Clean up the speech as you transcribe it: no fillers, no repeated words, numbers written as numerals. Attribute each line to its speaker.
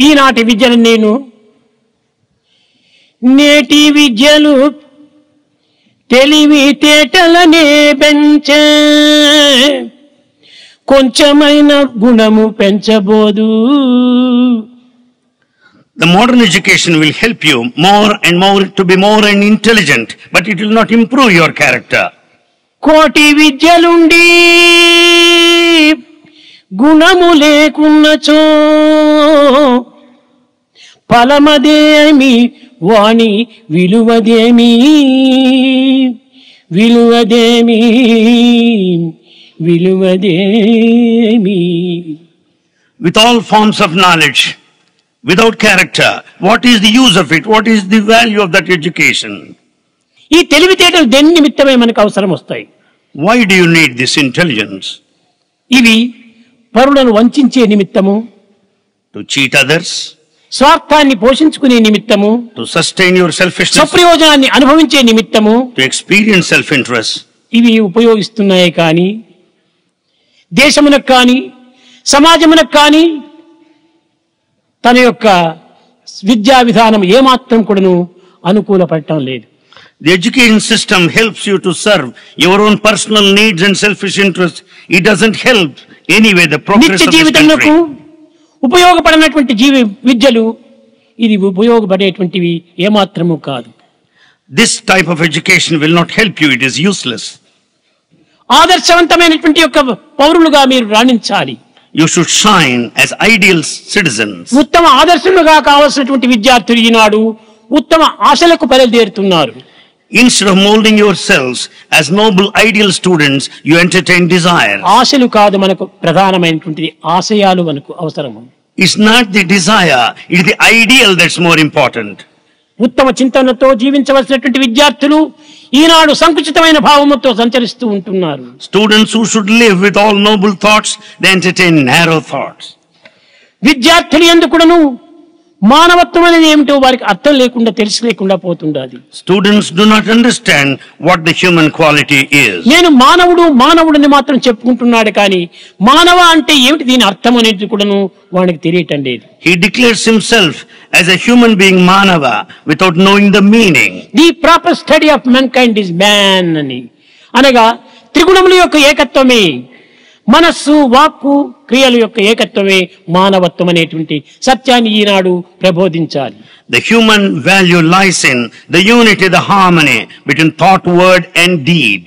Speaker 1: ఈనాటి విద్యను నేను నేటి విద్యలు తెలివితేటలనే పెంచే కొంచెమైన గుణము పెంచబోదు.
Speaker 2: The modern education will help you more and more to be more and intelligent, but it will not improve your character.
Speaker 1: కోటి విద్యలుండి గుణము లేకున్నచో ఫలమదేమి వాణి విలువదేమి విలువదేమి విలువదేమి.
Speaker 2: With all forms of knowledge, without character, what is the use of it? What is the value of that education?
Speaker 1: ఈ తెలివితేటలు దేని నిమిత్తమే మనకు అవసరం వస్తాయి?
Speaker 2: Why do you need this intelligence?
Speaker 1: ఇవి పరులను వంచే నిమిత్తము,
Speaker 2: To cheat others,
Speaker 1: స్వార్థాన్ని పోషించుకునే నిమిత్తము,
Speaker 2: to sustain your selfishness,
Speaker 1: స్వప్రయోజనాన్ని అనుభవించే నిమిత్తము
Speaker 2: to experience self-interest.
Speaker 1: ఇవి ఉపయోగిస్తున్నాయి. కానీ దేశమునకు కానీ సమాజమునకు కానీ తన యొక్క విద్యా విధానం ఏమాత్రం కూడాను అనుకూలపడటం లేదు.
Speaker 2: The education system helps you to serve your own personal needs and selfish interests. It doesn't help anyway the progress
Speaker 1: నిత్య
Speaker 2: of this
Speaker 1: జీవితంలో
Speaker 2: country.
Speaker 1: ఉపయోగపడినటువంటి విద్యలు ఇది ఉపయోగపడేటువంటివి ఏమాత్రము కాదు.
Speaker 2: This type of education will not help you. It is useless.
Speaker 1: ఆదర్శవంతమైనటువంటి యొక్క పౌరులుగా మీరు రాణించాలి.
Speaker 2: You should shine as ideal citizens.
Speaker 1: ఉత్తమ ఆదర్శముగా కావాల్సినటువంటి విద్యార్థులు ఈనాడు ఉత్తమ ఆశలకు బయలుదేరుతున్నారు.
Speaker 2: Instead of molding yourselves as noble ideal students, you entertain desires.
Speaker 1: ఆశలు కాదు మనకు ప్రధానమైనటువంటిది, ఆశయాలు మనకు అవసరము.
Speaker 2: It's not the desire, it is the ideal that's more important.
Speaker 1: ఉత్తమ చింతనతో జీవించవలసినటువంటి విద్యార్థులు ఈనాడు సంకుచితమైన భావముతో సంచరిస్తూ ఉంటున్నారు.
Speaker 2: Students who should live with all noble thoughts, they entertain narrow thoughts.
Speaker 1: విద్యార్థులు ఎందుకును మానవత్వం అనేది ఏమిటో వారికి అర్థం లేకుండా తెలిసి లేకుండా పోతుండాలి.
Speaker 2: Students do not understand what the human quality is.
Speaker 1: నేను మానవుడిని మాత్రం చెప్పుకుంటున్నాడు కానీ మానవ అంటే ఏమిటి దీని అర్థం అనేది కూడాను వానికి తెలియటం లేదు.
Speaker 2: He declares himself as a human being Manava without knowing the meaning.
Speaker 1: The proper study of mankind is man అని అనగా త్రిగుణముల యొక్క ఏకత్వమే, మనస్సు వాక్కు క్రియల యొక్క ఏకత్వమే మానవత్వం అనేటువంటి సత్యాన్ని ఈనాడు ప్రబోధించాలి.
Speaker 2: The human value lies in the unity, the harmony between thought, word and deed.